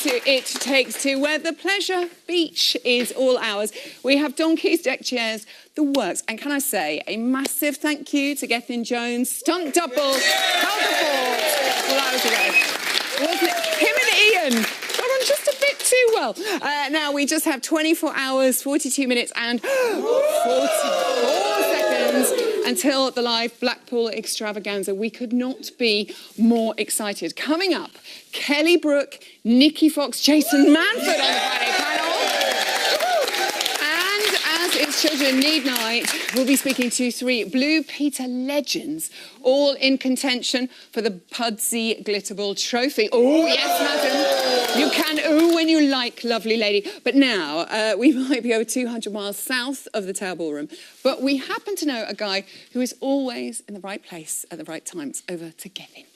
to It Takes Two, where the pleasure beach is all ours. We have donkeys, deck chairs, the works. And can I say a massive thank you to Gethin Jones, stunt double, held the fort. Well, that was great. Wasn't it? Him and Ian got on just a bit too well. Now we just have 24 hours, 42 minutes and 44 seconds until the live Blackpool extravaganza. We could not be more excited. Coming up, Kelly Brook, Nikki Fox, Jason Manford on the Friday panel. And as It's Children Need Night, we'll be speaking to three Blue Peter legends, all in contention for the Pudsey Glitterball Trophy. Oh, yes, madam. You can ooh when you like, lovely lady. But now, we might be over 200 miles south of the Tower Ballroom, but we happen to know a guy who is always in the right place at the right times. Over to Gethin.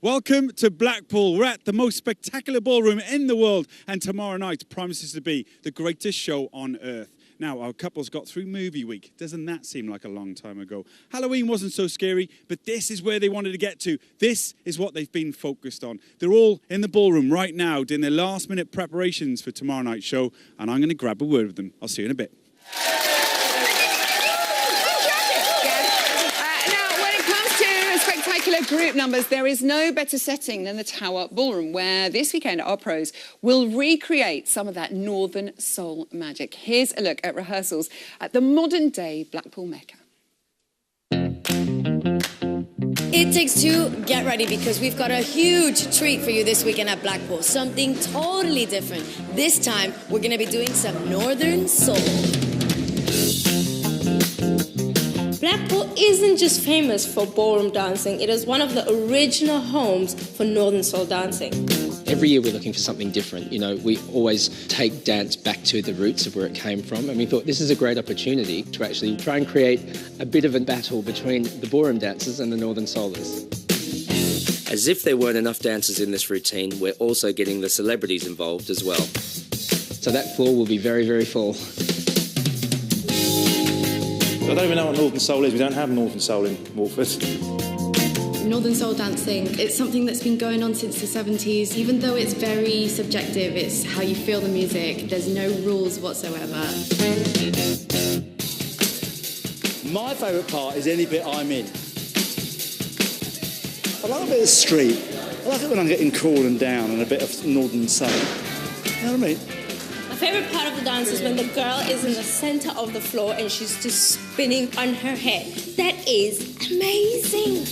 Welcome to Blackpool. We're at the most spectacular ballroom in the world, and tomorrow night promises to be the greatest show on earth. Now, our couples got through movie week. Doesn't that seem like a long time ago? Halloween wasn't so scary, but this is where they wanted to get to. This is what they've been focused on. They're all in the ballroom right now doing their last-minute preparations for tomorrow night's show, and I'm going to grab a word with them. I'll see you in a bit. Group numbers, there is no better setting than the Tower Ballroom, where this weekend our pros will recreate some of that Northern Soul magic. Here's a look at rehearsals at the modern-day Blackpool Mecca. It Takes Two, get ready because we've got a huge treat for you this weekend at Blackpool. Something totally different. This time, we're going to be doing some Northern Soul. Blackpool isn't just famous for ballroom dancing, it is one of the original homes for Northern Soul dancing. Every year we're looking for something different. You know, we always take dance back to the roots of where it came from, and we thought this is a great opportunity to actually try and create a bit of a battle between the ballroom dancers and the Northern Soulers. As if there weren't enough dancers in this routine, we're also getting the celebrities involved as well. So that floor will be very, very full. I don't even know what Northern Soul is. We don't have Northern Soul in Walford. Northern Soul dancing, it's something that's been going on since the 70s. Even though it's very subjective, it's how you feel the music. There's no rules whatsoever. My favourite part is any bit I'm in. I like a bit of street. I like it when I'm getting cool and down and a bit of Northern Soul. You know what I mean? My favourite part of the dance is when the girl is in the centre of the floor and she's just spinning on her head. That is amazing.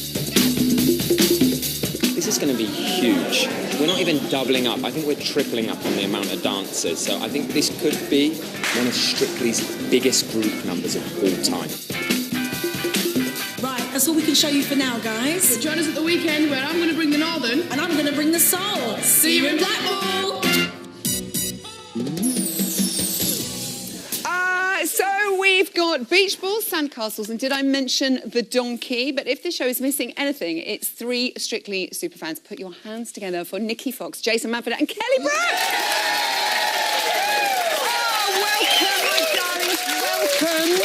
This is going to be huge. We're not even doubling up. I think we're tripling up on the amount of dancers. So I think this could be one of Strictly's biggest group numbers of all time. Right, that's all we can show you for now, guys. So join us at the weekend where I'm going to bring the Northern. And I'm going to bring the Soul. See you in Blackpool. So we've got beach balls, sandcastles, and did I mention the donkey? But if the show is missing anything, it's three Strictly superfans. Put your hands together for Nikki Fox, Jason Manford and Kelly Brook! Welcome.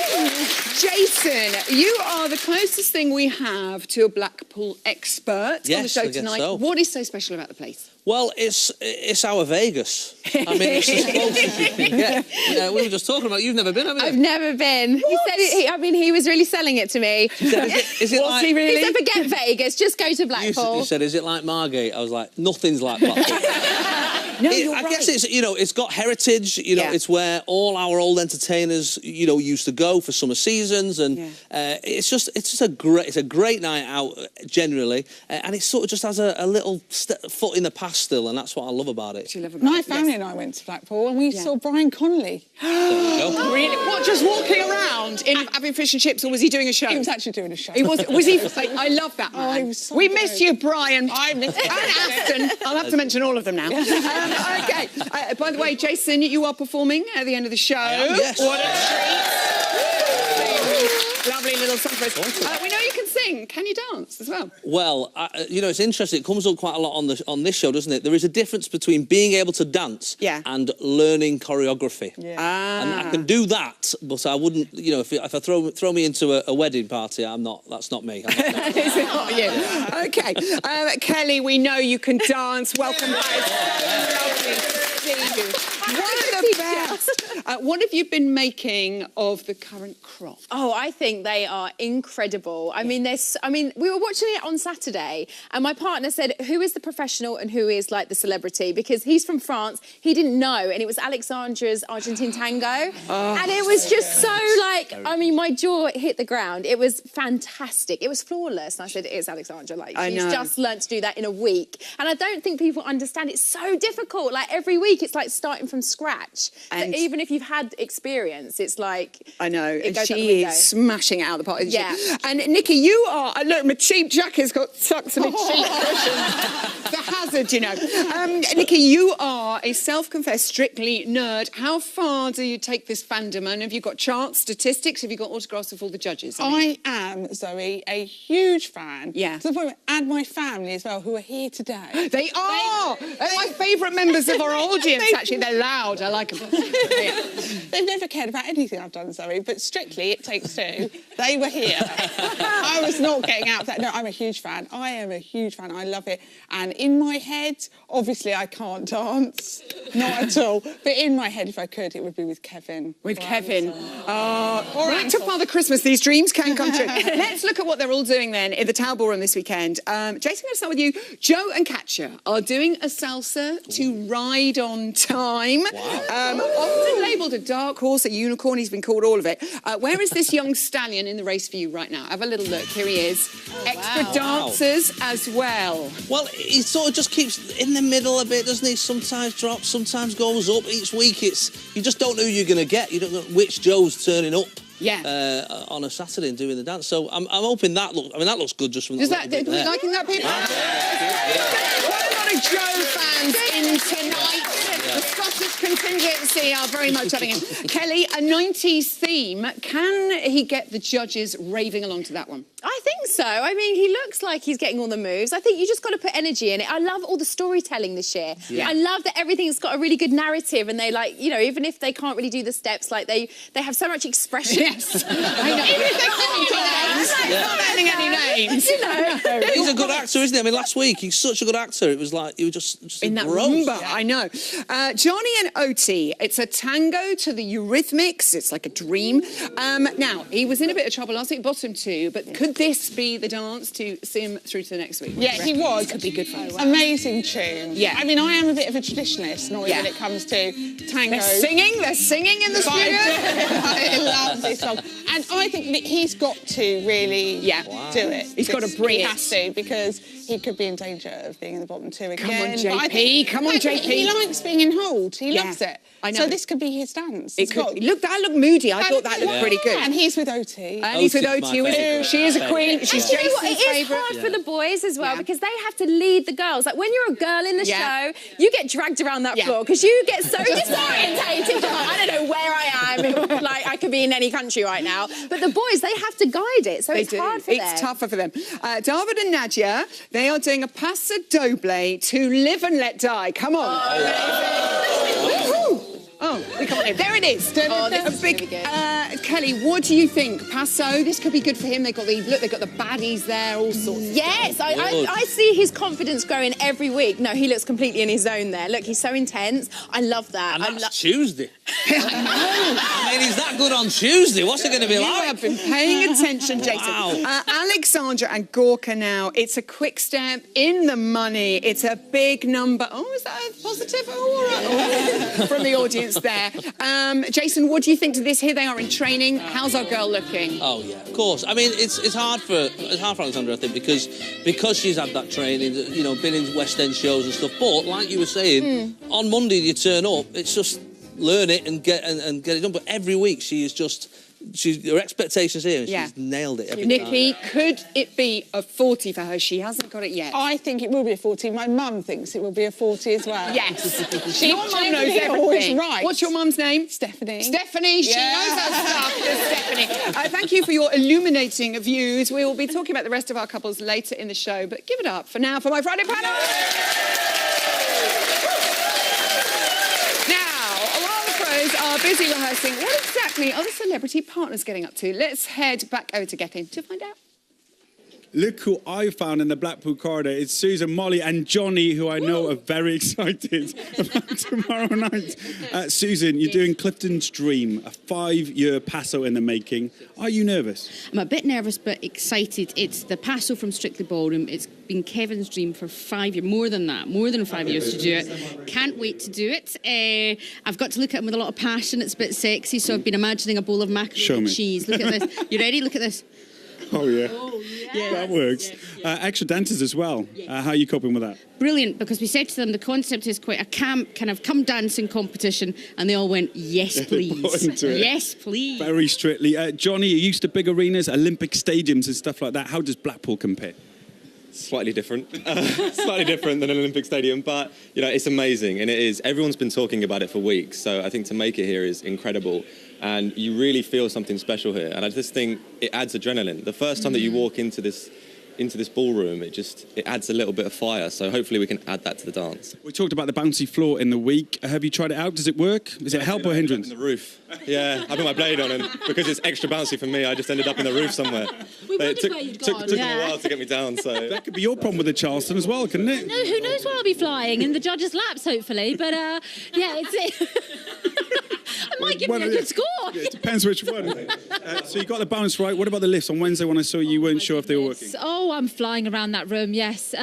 Jason, you are the closest thing we have to a Blackpool expert on the show tonight. So. What is so special about the place? Well, it's our Vegas. I mean, it's as close as you can get. We were just talking about, you've never been, have you? I've never been. He said it, he was really selling it to me. Said, is it like... He really? He said, forget Vegas, just go to Blackpool. You said, is it like Margate? I was like, nothing's like Blackpool. No, you're I right. guess it's, it's got heritage, it's where all our old entertainers, used to go for summer seasons, and it's just a great night out generally, and it sort of just has a little foot in the past still, and that's what I love about it. My family and I went to Blackpool, and we saw Brian Connolly. There you go. Really? What, just walking around in having fish and chips, or was he doing a show? He was actually doing a show. He was he? I love that man. Oh, he was so we good. missed you, Brian. I missed you. And Aston. I'll have to mention all of them now. Okay. By the way, Jason, you are performing at the end of the show. Yes. What a treat. Lovely little song for us. We know you can sing. sing? Can you dance as well? Well, you know, it's interesting. It comes up quite a lot on this show, doesn't it? There is a difference between being able to dance and learning choreography. Yeah. And I can do that, but I wouldn't, you know, if I throw me into a wedding party, that's not me. It's not you. Okay. Kelly, we know you can dance. Welcome back. Lovely to see you. One of the best. What have you been making of the current crop? Oh, I think they are incredible. I mean, we were watching it on Saturday, and my partner said, "Who is the professional and who is like the celebrity?" Because he's from France, he didn't know, and it was Alexandra's Argentine tango, and it was just so like, I mean, my jaw hit the ground. It was fantastic. It was flawless. And I said, "It's Alexandra. Like, she's just learnt to do that in a week." And I don't think people understand. It's so difficult. Like every week, it's like starting from scratch. And so even if you've had experience, it's like I know, it and goes out the she window. is smashing it out of the park. Yeah. And Nikki, you are. Look, my cheap jacket's got tucks and a cheap cushion. The hazard, you know. Nikki, you are a self-confessed Strictly nerd. How far do you take this fandom? And have you got charts, statistics? Have you got autographs of all the judges? I am, Zoe, a huge fan. Yeah. To the point where, and my family as well, who are here today. They are! They're my favourite members of our audience, actually. They're loud. I like them. They've never cared about anything I've done, Zoe, but Strictly, It Takes Two, they were here. I was not getting out of that. No, I'm a huge fan. I am a huge fan. I love it. And in my head, obviously I can't dance. Not at all. But in my head, if I could, it would be with Kevin. With Kevin. Right to Father Christmas, these dreams can come true. Let's look at what they're all doing then in the Towel Ballroom this weekend. Jason, I'm going to start with you. Joe and Katja are doing a salsa to ride on time. Wow. Often labelled a dark horse, a unicorn, he's been called all of it. Where is this young stallion in the race for you right now? Have a little look. Here he is. Extra dancers as well. Well, he sort of just keeps in the middle a bit, doesn't he? Sometimes drops, sometimes goes up. Each week, you just don't know who you're going to get. You don't know which Joe's turning up. Yeah. On a Saturday and doing the dance. So I'm hoping that looks good just from Does that. Are we liking that, people? Quite a lot of Joe fans in tonight. The Scottish contingency are very much having him. Kelly, a 90s theme. Can he get the judges raving along to that one? I think so. I mean, he looks like he's getting all the moves. I think you just got to put energy in it. I love all the storytelling this year. Yeah. I love that everything's got a really good narrative, and they even if they can't really do the steps, like they have so much expression. Yes. I know. Even if they can't do names. Not letting any names. You know. He's a good actor, isn't he? I mean, last week, he's such a good actor. It was like, he was just in that gross. rumba, I know. Johnny and Oti, it's a tango to the Eurythmics. It's like a dream. Now, he was in a bit of trouble last week, bottom two, but could this be the dance to see him through to the next week? Yeah, he was. Could be good for him. Amazing tune. Yeah. I mean, I am a bit of a traditionalist, not when it comes to tango. They're singing in the studio. I love this song. And I think that he's got to really do it. He's got to bring He it. has to, because he could be in danger of being in the bottom two again. Come on, But I JP. think- Come on, I think JP. He likes being in hold. He loves it. I know. So this could be his dance. It could. Look, that looked moody. I thought that looked pretty good. And he's with Oti. And he's with Oti's Oti. my favourite. She is a queen. She's And you know what? Jason's It is favourite. hard for the boys as well, because they have to lead the girls. Like when you're a girl in the show, you get dragged around that floor because you get so disorientated. You're like, I don't know where I am. Like I could be in any country right now. But the boys, they have to guide it, so it's hard for them. It's tougher for them. David and Nadia, they are doing a Paso Doble to Live and Let Die. Come on. Oh, come on in. There it is. Oh, this is really good. Kelly, what do you think? Paso, this could be good for him. They've got the baddies there, all sorts. Yes, I see his confidence growing every week. No, he looks completely in his zone there. Look, he's so intense. I love that. And that's Tuesday. I mean, he's that good on Tuesday. What's it going to be like? You have been paying attention, Jason. Wow. Alexandra and Gorka now. It's a quick step in the money. It's a big number. Oh, is that a positive? Oh, all right. Oh, from the audience there. Jason, what do you think to this? Here they are in training. How's our girl looking? Oh yeah, of course. I mean, it's hard for Alexandra, I think, because she's had that training, you know, been in West End shows and stuff. But like you were saying, on Monday you turn up. It's just learn it and get it done. But every week she is just her expectations here, and Yeah. she's nailed it every Nikki, time. could it be a 40 for her? She hasn't got it yet. I think it will be a 40. My mum thinks it will be a 40 as well. Yes. She Your mum knows always everything. right. What's your mum's name? Stephanie. Stephanie. She Yeah. knows her stuff. Stephanie. Thank you for your illuminating views. We will be talking about the rest of our couples later in the show, but give it up for now for my Friday panel. Now, while the pros are busy rehearsing, what exactly are the celebrity partners getting up to? Let's head back over to Gethin to find out. Look who I found in the Blackpool corridor. It's Susan, Molly and Johnny, who I know are very excited about tomorrow night. Susan, you're doing Clifton's Dream, a 5-year passo in the making. Are you nervous? I'm a bit nervous but excited. It's the passo from Strictly Ballroom. It's been Kevin's dream for 5 years, more than 5 years to do it. Can't wait to do it. I've got to look at him with a lot of passion. It's a bit sexy, so I've been imagining a bowl of macaroni and cheese. Look at this. You ready? Look at this. Oh, yeah. That works. Extra dancers as well. How are you coping with that? Brilliant, because we said to them the concept is quite a camp, kind of come dancing competition, and they all went, yes, please. bought into it. Yes, please. Very strictly. Johnny, you're used to big arenas, Olympic stadiums and stuff like that. How does Blackpool compare? Slightly different. Slightly different than an Olympic stadium, but, you know, it's amazing, and it is. Everyone's been talking about it for weeks, so I think to make it here is incredible. And you really feel something special here. And I just think it adds adrenaline. The first time that you walk into this ballroom, it adds a little bit of fire. So hopefully we can add that to the dance. We talked about the bouncy floor in the week. Have you tried it out? Does it work? Is it help or hindrance? The roof. Yeah, I put my blade on, and because it's extra bouncy for me, I just ended up in the roof somewhere. We But wondered where you'd gone. took them a while to get me down, so... That could be your problem with the Charleston as well, couldn't it? No, who knows where I'll be flying? In the judges' laps, hopefully. But, yeah, it's... I might give you a good score. Yeah, it depends which one. So you got the balance right. What about the lifts? On Wednesday when I saw you, weren't sure if they were working. Oh, I'm flying around that room, yes.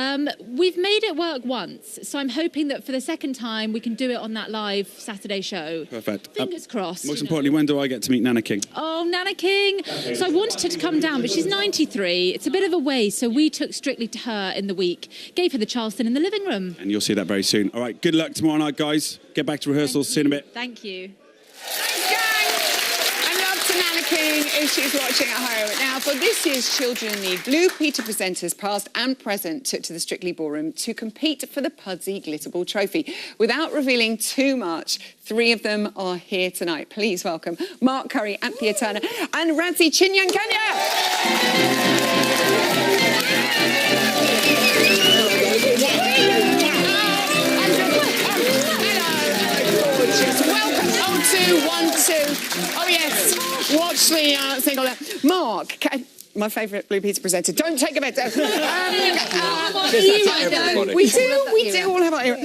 We've made it work once, so I'm hoping that for the second time we can do it on that live Saturday show. Perfect. Fingers crossed. Most importantly, when do I get to meet Nana King? Oh, Nana King. So I wanted her to come down, but she's 93. It's a bit of a way, so we took Strictly to her in the week, gave her the Charleston in the living room. And you'll see that very soon. All right, good luck tomorrow night, guys. Get back to rehearsals. See you in a bit. Thank you. King, if she's watching at home. Now, for this year's Children in Need, Blue Peter presenters, past and present, took to the Strictly Ballroom to compete for the Pudsey Glitterball Trophy. Without revealing too much, 3 of them are here tonight. Please welcome Mark Curry, Anthea Turner and Radzi Chinyankanya. Welcome. 0, 2, 1, 2. Oh, yes. Watch the single there. Mark, my favourite Blue Peter presenter. Don't take a bit. We do all have our hero.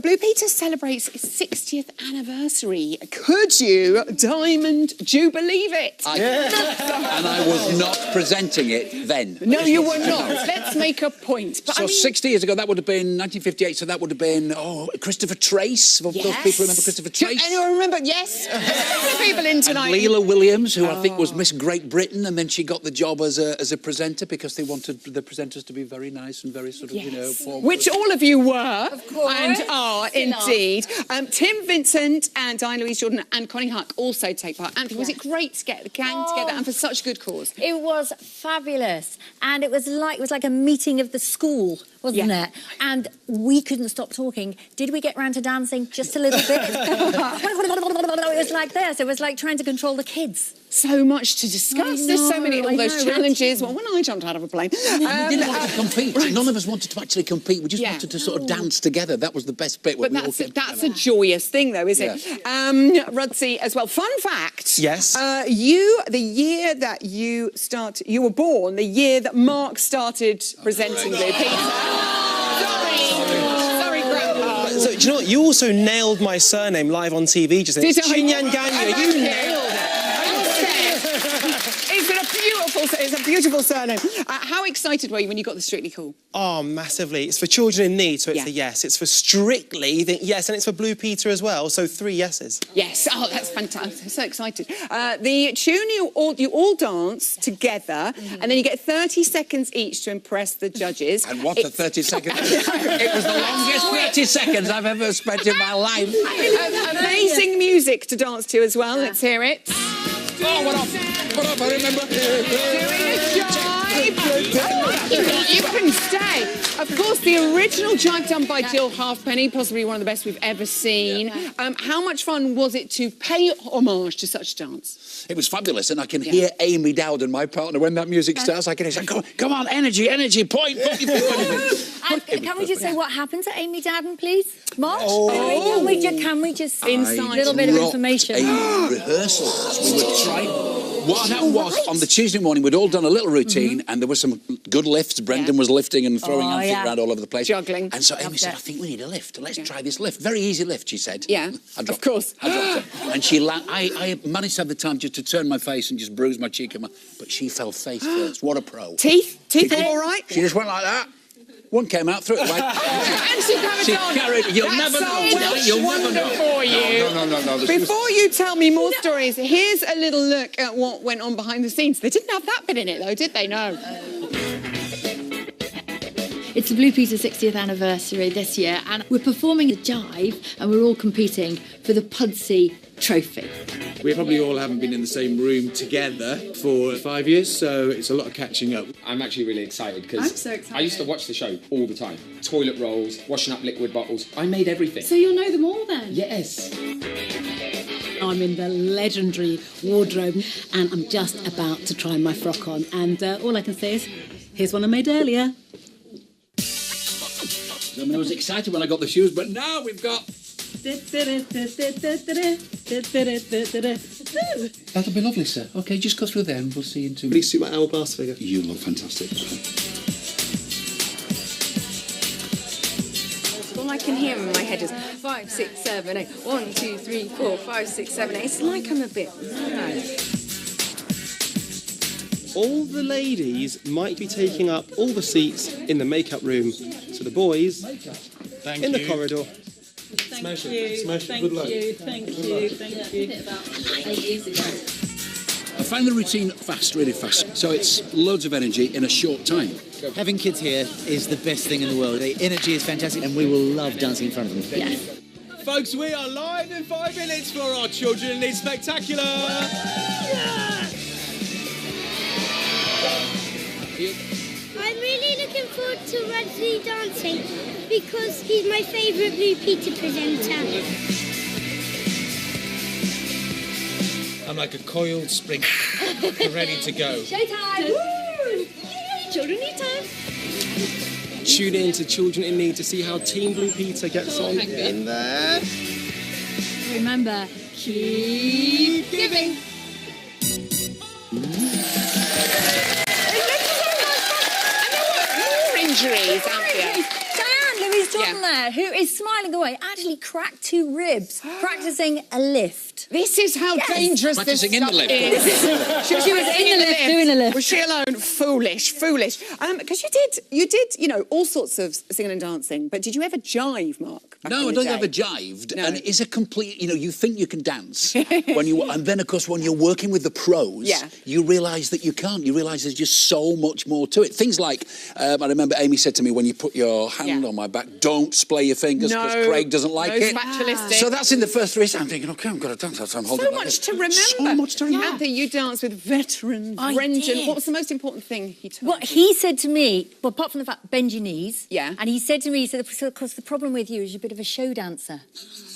Blue Peter celebrates its 60th anniversary. Could you, Diamond, do you believe it? And I was not presenting it then. No, you were not. Let's make a point. But So 60 years ago, that would have been 1958, so that would have been, Christopher Trace. Those people remember Christopher Trace? Anyone remember? Yes. How many people in tonight? And Leela Williams, who I think was Miss Great Britain, and then she got the job as a presenter because they wanted the presenters to be very nice and very sort of, formal. Which all of you were. Of course. And are, indeed. Tim Vincent and Diane Louise Jordan and Connie Huck also take part. Anthony, was it great to get the gang together and for such a good cause? It was fabulous. And it was like a meeting of the school, wasn't it? And we couldn't stop talking. Did we get round to dancing? Just a little bit. It was like this. It was like trying to control the kids. So much to discuss. There's so many, all those challenges. Well, when I jumped out of a plane. We didn't want to compete. Right. None of us wanted to actually compete. We just wanted to sort of dance together. That was the best bit. But that's a joyous thing, though, isn't it? Rudzi, as well. Fun fact. Yes. The year that you were born, the year that Mark started presenting Blue Peter. Sorry, Grandpa. So, do you know what? You also nailed my surname live on TV just then. Chinyanganya. You nailed it. It's a beautiful surname. How excited were you when you got the Strictly call? Oh, massively. It's for Children in Need, so it's a yes. It's for Strictly, yes, and it's for Blue Peter as well, so 3 yeses. Yes. Oh, that's fantastic. I'm so excited. The tune you all dance together, and then you get 30 seconds each to impress the judges. And what a 30 seconds. It was the longest 30 seconds I've ever spent in my life. Amazing music to dance to as well. Let's hear it. Oh, what off. I remember. You can stay. Of course, the original jive done by Jill Halfpenny, possibly one of the best we've ever seen. How much fun was it to pay homage to such dance? It was fabulous, and I can hear Amy Dowden, my partner, when that music starts. I can hear, come on, energy, point. Put your And can we just say what happened to Amy Dowden, please? Mark? Oh. Can we just inside a little bit of information? A rehearsal. We were trying. What happened was, on the Tuesday morning, we'd all done a little routine, and there were some good lifts. Brendan was lifting and throwing our feet around all over the place. Juggling. And so Amy said, I think we need a lift. Let's try this lift. Very easy lift, she said. Yeah, of course. I dropped her. And I managed to have the time just to turn my face and just bruise my cheek. But she fell face first. What a pro. Teeth all right? She just went like that. One came out, threw it away. And she carried on. You'll never know. You'll never know. For you. No. Before you tell me more stories, here's a little look at what went on behind the scenes. They didn't have that bit in it, though, did they? No. It's the Blue Peter 60th anniversary this year, and we're performing a jive, and we're all competing for the Pudsey Trophy. We probably all haven't been in the same room together for 5 years, so it's a lot of catching up. I'm actually really excited because I used to watch the show all the time. Toilet rolls, washing up liquid bottles. I made everything. So you'll know them all then? Yes. I'm in the legendary wardrobe and I'm just about to try my frock on. And all I can say is, here's one I made earlier. I mean, I was excited when I got the shoes, but now we've got... That'll be lovely, sir. OK, just go through there and we'll see you in 2 minutes. Please suit my hourglass figure. You look fantastic. All I can hear in my head is 5, 6, 7, 8. 1, 2, 3, 4, 5, 6, 7, 8. It's like I'm a bit mad. All the ladies might be taking up all the seats in the makeup room. So the boys in the corridor. Smash it. Good luck. Thank you. I find the routine really fast. So it's loads of energy in a short time. Having kids here is the best thing in the world. The energy is fantastic and we will love dancing in front of them. Yeah. Folks, we are live in 5 minutes for our Children in Need Spectacular. I'm really looking forward to Radley dancing because he's my favourite Blue Peter presenter. I'm like a coiled spring, ready to go. Showtime! Woo! Children need time. Tune in to Children in Need to see how Team Blue Peter gets on in there. Remember, keep giving. Injuries out there. Diane, Louise Jordan there, who is smiling away, actually cracked 2 ribs, practising a lift. This is how dangerous this Practising in the stuff lift. is. She was in the lift, doing a lift. Was she alone? Foolish. Because you did, all sorts of singing and dancing, but did you ever jive, Mark? No, I don't ever jived. No. And it is a complete, you think you can dance. And then, of course, when you're working with the pros, you realise that you can't. You realise there's just so much more to it. Things like, I remember Amy said to me, when you put your hand on my back, don't splay your fingers because Craig doesn't like it. Spatulistic. So that's in the first 3 seconds. I'm thinking, OK, I've got to dance. I'm holding so much to remember. So much to remember. Samantha, you danced with veteran Brendan. What was the most important thing he told you? Well, he said to me, well, apart from the fact, bend your knees. Yeah. And he said to me, because the problem with you is you're a bit of a show dancer.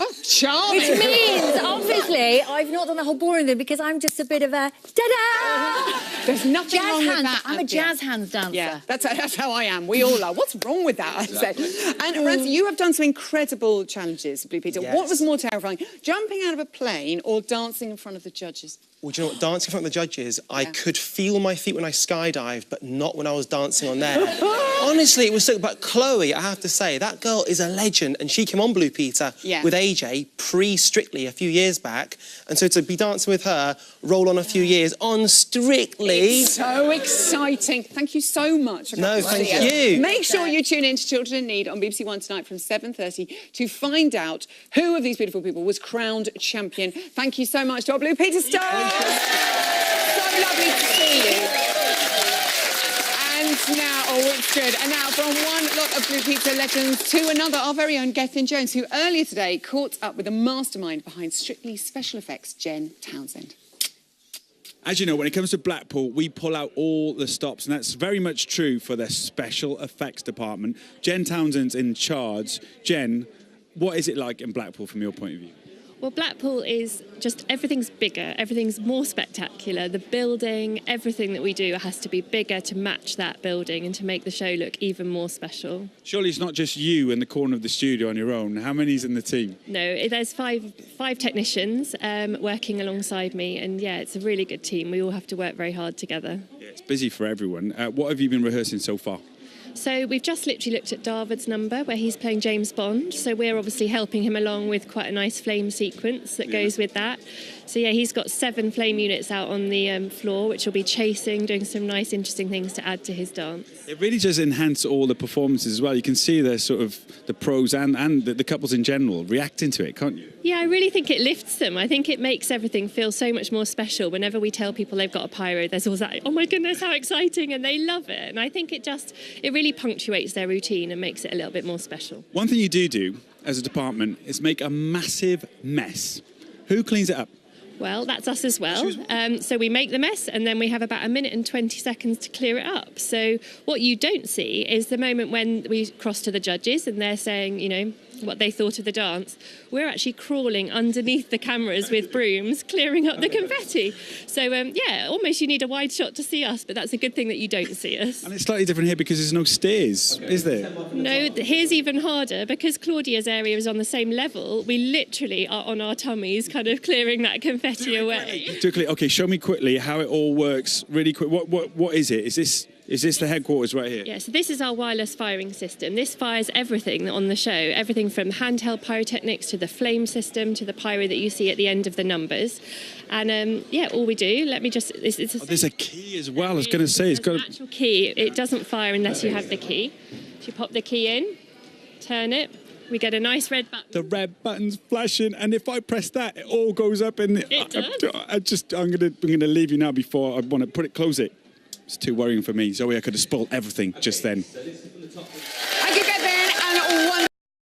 Oh, charming. Which means, obviously, I've not done the whole boring thing because I'm just a bit of a da-da! There's nothing jazz wrong hands. with that. I'm a jazz hands dancer. Yeah, that's how I am. We all are. What's wrong with that, I'd say? And Rancy, you have done some incredible challenges, Blue Peter. Yes. What was more terrifying, jumping out of a plane or dancing in front of the judges? Well, do you know what? Dancing in front of the judges, I could feel my feet when I skydived, but not when I was dancing on there. Honestly, it was so... But Chloe, I have to say, that girl is a legend, and she came on Blue Peter with AJ pre-Strictly a few years back, and so to be dancing with her, roll on a few years on Strictly... It's so exciting. Thank you so much. No, thank you. Make sure you tune in to Children in Need on BBC One tonight from 7:30 to find out who of these beautiful people was crowned champion. Thank you so much to our Blue Peter stars. So lovely to see you. And now, it's good. And now from one lot of Blue Peter legends to another, our very own Gethin Jones, who earlier today caught up with the mastermind behind Strictly special effects, Jen Townsend. As you know, when it comes to Blackpool, we pull out all the stops, and that's very much true for their special effects department. Jen Townsend's in charge. Jen, what is it like in Blackpool from your point of view? Well, Blackpool is just, everything's bigger, everything's more spectacular. The building, everything that we do has to be bigger to match that building and to make the show look even more special. Surely it's not just you in the corner of the studio on your own. How many's in the team? No, there's five technicians working alongside me, and yeah, it's a really good team. We all have to work very hard together. Yeah, it's busy for everyone. What have you been rehearsing so far? So we've just literally looked at David's number where he's playing James Bond. So we're obviously helping him along with quite a nice flame sequence that goes with that. So yeah, he's got 7 flame units out on the floor, which will be chasing, doing some nice, interesting things to add to his dance. It really does enhance all the performances as well. You can see the sort of the pros and the couples in general reacting to it, can't you? Yeah, I really think it lifts them. I think it makes everything feel so much more special. Whenever we tell people they've got a pyro, there's always that, oh my goodness, how exciting, and they love it. And I think it really punctuates their routine and makes it a little bit more special. One thing you do as a department is make a massive mess. Who cleans it up? Well, that's us as well. So we make the mess and then we have about 1 minute and 20 seconds to clear it up. So what you don't see is the moment when we cross to the judges and they're saying, you know, what they thought of the dance. We're actually crawling underneath the cameras with brooms, clearing up the confetti. So, yeah, almost you need a wide shot to see us, but that's a good thing that you don't see us. And it's slightly different here because there's no stairs, is there? No, here's even harder. Because Claudia's area is on the same level, we literally are on our tummies kind of clearing that confetti away. Okay, show me quickly how it all works really quick. What is it? Is this the headquarters right here? Yeah, so this is our wireless firing system. This fires everything on the show, everything from handheld pyrotechnics to the flame system to the pyro that you see at the end of the numbers. And yeah, all we do, let me just... there's a key as well, I was going to say. It's got an actual key. It doesn't fire unless you have the key. So you pop the key in, turn it, we get a nice red button. The red button's flashing, and if I press that, it all goes up. And it does. I'm gonna leave you now before I want to close it. It's too worrying for me. Zoe, I could have spoiled everything just then.